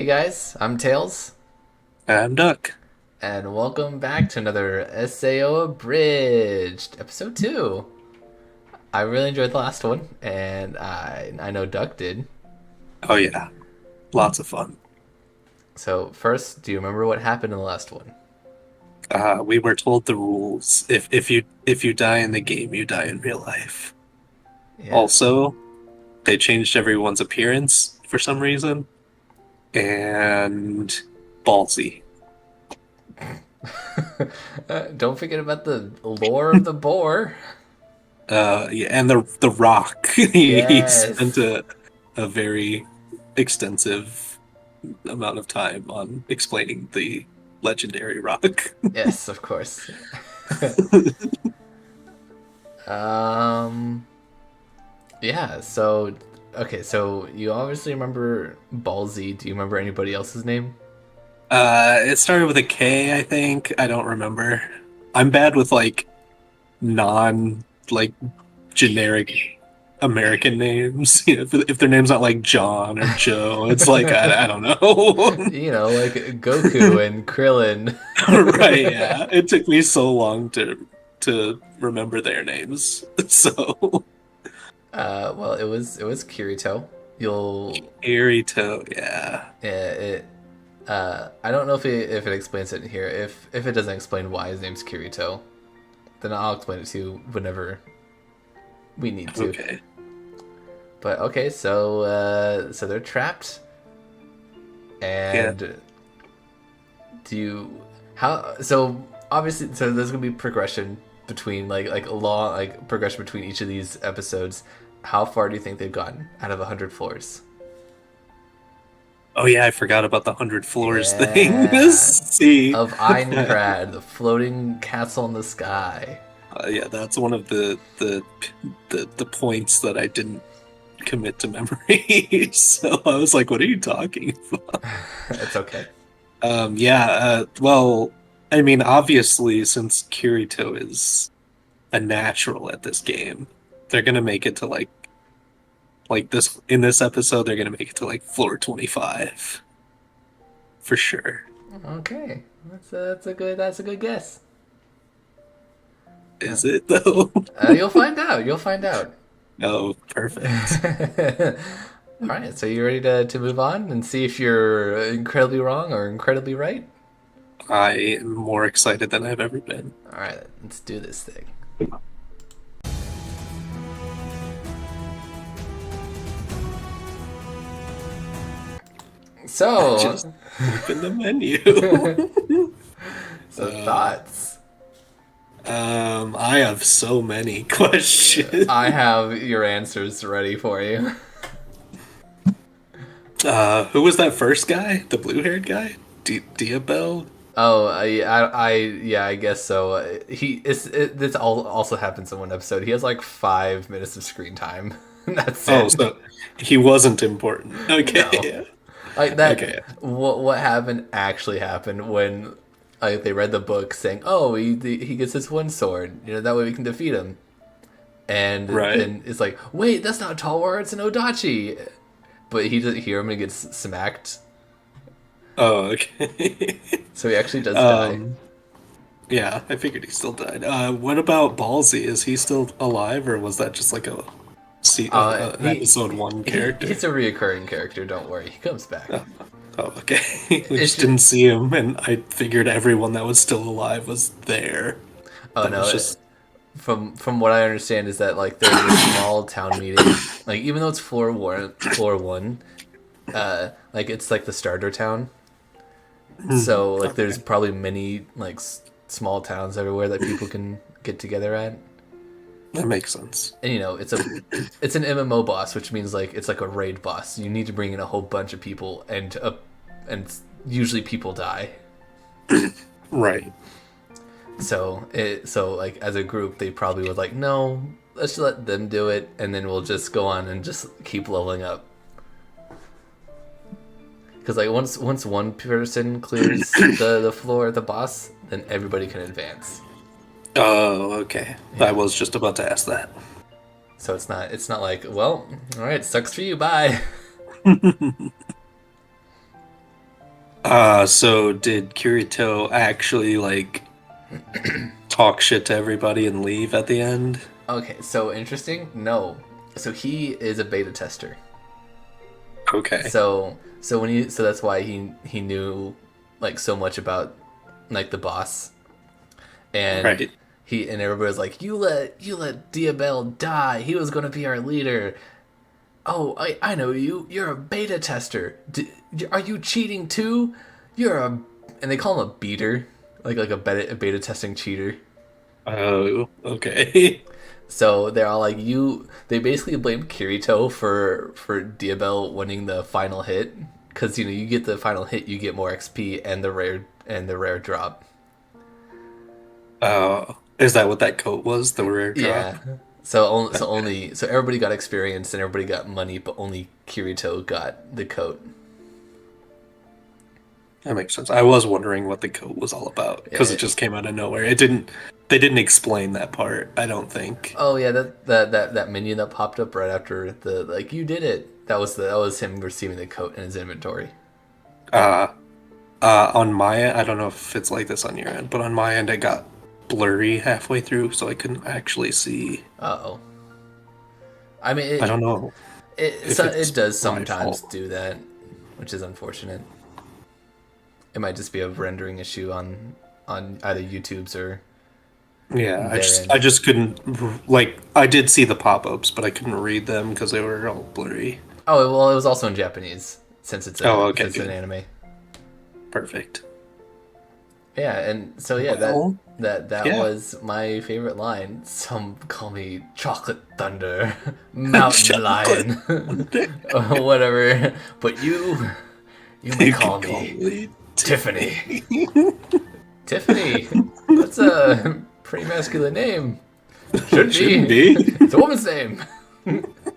Hey guys, I'm Tails, I'm Duck. and welcome back to another SAO Abridged, episode 2. I really enjoyed the last one, and I know Duck did. Oh yeah, lots of fun. So, first, do you remember what happened in the last one? We were told the rules. If you die in the game, you die in real life. Yeah. Also, they changed everyone's appearance for some reason, and ballsy. Don't forget about the lore of the boar. Yeah, and the Rock. He spent Yes. a very extensive amount of time on explaining the legendary Rock. Yes, of course. um, yeah, so, okay, so you obviously remember Ballsy. Do you remember anybody else's name? It started with a K, I think. I don't remember. I'm bad with non like generic American names. If their name's not like John or Joe, it's like I don't know. Like Goku and Krillin. Right, yeah. It took me so long to remember their names. So Well, it was Kirito. You'll Kirito, yeah. it. I don't know if it explains it in here. If it doesn't explain why his name's Kirito, then I'll explain it to you whenever we need to. Okay. But okay, so they're trapped, Yeah. and do you how so obviously so there's gonna be progression between like a long like progression between each of these episodes. How far do you think they've gotten out of 100 floors? Oh yeah, I forgot about the 100 floors thing. Yeah, See. of Einkrad, the floating castle in the sky. Yeah, that's one of the points that I didn't commit to memory. So I was like, "What are you talking about?" It's okay. Yeah. Well, I mean, obviously, since Kirito is a natural at this game, they're gonna make it to like this in this episode. They're gonna make it to like floor 25 for sure. Okay, that's a good guess. Is it though? You'll find out. You'll find out. Oh, perfect. All right, so you ready to move on and see if you're incredibly wrong or incredibly right? I am more excited than I've ever been. All right, let's do this thing. I So, just opened the menu. so uh, thoughts. I have so many questions. I have your answers ready for you. Who was that first guy? The blue-haired guy? Diabel? Oh, yeah, I guess so. This all also happens in one episode. He has like 5 minutes of screen time. That's Oh, it. so he wasn't important. No, Okay. like that. Okay. What happened actually happened when like they read the book saying, "Oh, he gets this one sword. That way we can defeat him." And Right. then it's like, "Wait, that's not Tall War. It's an Odachi." But he doesn't hear him and gets smacked. Oh, okay. So he actually does die. um, yeah, I figured he still died. What about Ballsy? Is he still alive, or was that just like an He episode one he's character? a reoccurring character. Don't worry, he comes back. Oh, oh, okay. We It's just just, didn't see him, and I figured everyone that was still alive was there. oh That was no, just from what I understand is that like there's a small town meeting. Like even though it's floor one, like it's like the starter town. So like there's okay. probably many like small towns everywhere that people can get together at. That makes sense. And it's an MMO boss, which means like it's like a raid boss. You need to bring in a whole bunch of people, and usually people die. Right. So like as a group, they probably would like, no, let's let them do it, and then we'll just go on and just keep leveling up. Because like once one person clears the floor, the boss, then everybody can advance. Oh, okay. I Yeah. was just about to ask that. So it's not like, well, all right, sucks for you, bye. So did Kirito actually like talk shit to everybody and leave at the end? Okay, so interesting. No, so he is a beta tester. Okay. So that's why he knew like so much about like the boss, and Right. everybody was like, you let Diabel die. He was gonna be our leader. Oh, I know you. You're a beta tester. Are you cheating too? You're a and they call him a beater, like a beta testing cheater. Oh, okay. So they're all like you. They basically blame Kirito for Diabel winning the final hit because you get the final hit, you get more XP and the rare drop. Is that what that coat was? The rare Yeah. drop? So everybody got experience and everybody got money, but only Kirito got the coat. That makes sense. I was wondering what the coat was all about because Yeah. it just came out of nowhere. It didn't. They didn't explain that part. I don't think. Oh yeah, that minion that popped up right after the like you did it. That was him receiving the coat in his inventory. Uh, on my end, I don't know if it's like this on your end, but on my end, it got blurry halfway through, so I couldn't actually see. Oh. I mean, I don't know if it it's does my sometimes fault. do that, which is unfortunate. It might just be a rendering issue on either YouTube's or Yeah, their I end. just couldn't like I did see the pop-ups, but I couldn't read them because they were all blurry. Oh well, it was also in Japanese Oh, okay, since it's an good. anime. Perfect. Yeah, and so yeah, Well, that yeah. was my favorite line. Some call me Chocolate Thunder, Mountain Chocolate. Lion, or whatever. But you may You call can call me me Tiffany. Tiffany. Tiffany. That's a pretty masculine name. Should Shouldn't be. be. It's a woman's name.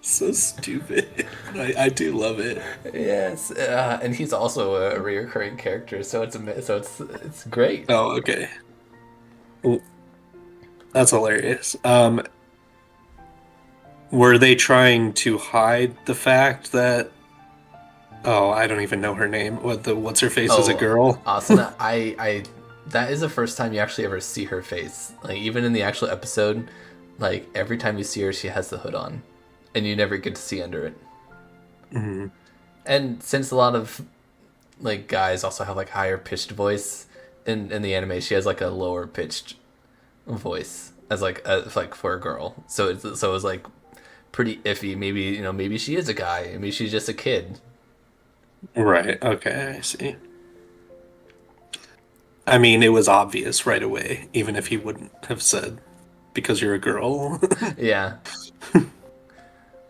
So stupid. I do love it. Yes, and he's also a reoccurring character, so it's great. Oh, okay. Well, that's hilarious. Were they trying to hide the fact that oh, I don't even know her name. What's her face as a Oh, girl? Asuna, I that is the first time you actually ever see her face. Like even in the actual episode, like every time you see her, she has the hood on, and you never get to see under it. Mhm. And since a lot of like guys also have like higher pitched voice in the anime, she has like a lower pitched voice like for a girl. So it was like pretty iffy. Maybe maybe she is a guy. Maybe she's just a kid. Right. Okay, I see. I mean, it was obvious right away, even if he wouldn't have said because you're a girl. Yeah,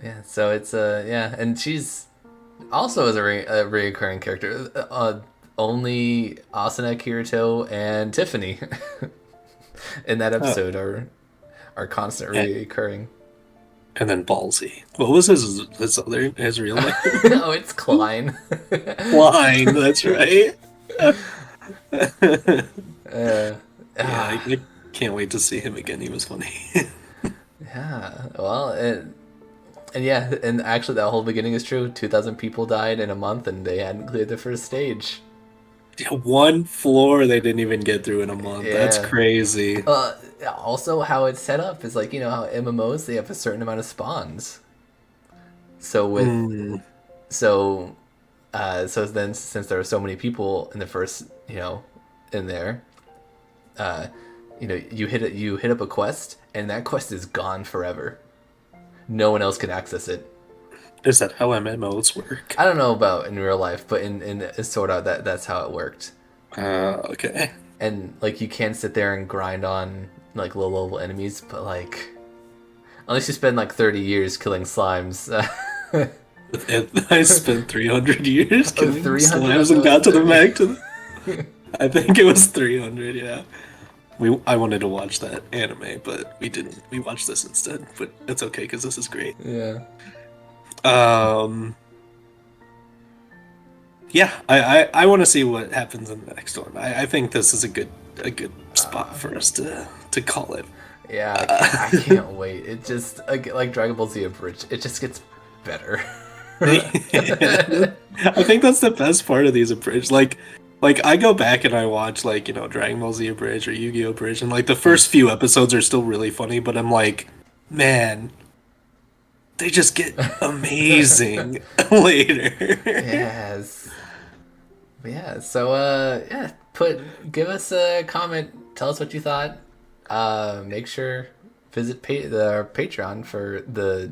yeah. So it's yeah, and she's also as a recurring character. Only Asuna, Kirito, and Tiffany in that Oh, episode are and, constantly recurring. and then Ballsy. What was his real name? Oh, it's Klein. Line. That's right. uh, Yeah, ah, I can't wait to see him again. He was funny. yeah. Well, and yeah, and actually that whole beginning is true. 2,000 people died in a month, and they hadn't cleared the first stage. One floor they didn't even get through in a month. That's Yeah. crazy. Uh, Also, how it's set up is like how MMOs they have a certain amount of spawns. So with Mm, so so then since there are so many people in the first in there, uh, you hit up a quest and that quest is gone forever. No one else can access it. is that how MMOs work? I don't know about in real life, but in sort of that's how it worked. Okay. And like you can sit there and grind on like low level enemies, but like unless you spend like 30 years killing slimes. And I spent 300 years Oh, killing 300 slimes of and those got to the 30. mag to the... I think it was 300, yeah. I wanted to watch that anime, but we didn't. We watched this instead, but it's okay because this is great. Yeah. Um, yeah, I want to see what happens in the next one. I think this is a good spot for us to call it. Yeah, Uh, I can't wait. It just like Dragon Ball Z Abridged, it just gets better. I think that's the best part of these abridged. Like I go back and I watch like Dragon Ball Z abridged or Yu-Gi-Oh abridged, and like the first few episodes are still really funny, but I'm like, man, they just get amazing later. Yes. Yeah. So yeah, give us a comment. Tell us what you thought. Make sure visit our Patreon for the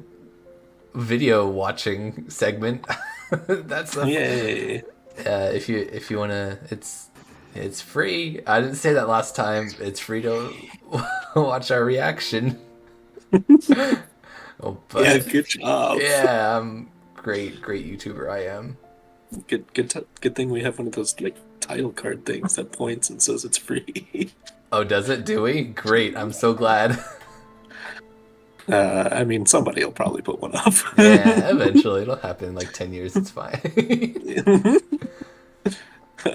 video watching segment. That's the Yay! if you wanna, it's free. I didn't say that last time. It's free to watch our reaction. Oh, Yeah, but good job. yeah, I'm great YouTuber. I am. Good thing we have one of those like title card things that points and says it's free. Oh, does it? Do we? Great. I'm so glad. I mean, somebody will probably put one up. Yeah, eventually it'll happen in like 10 years. It's fine.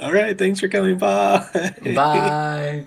All right, thanks for coming by. Bye.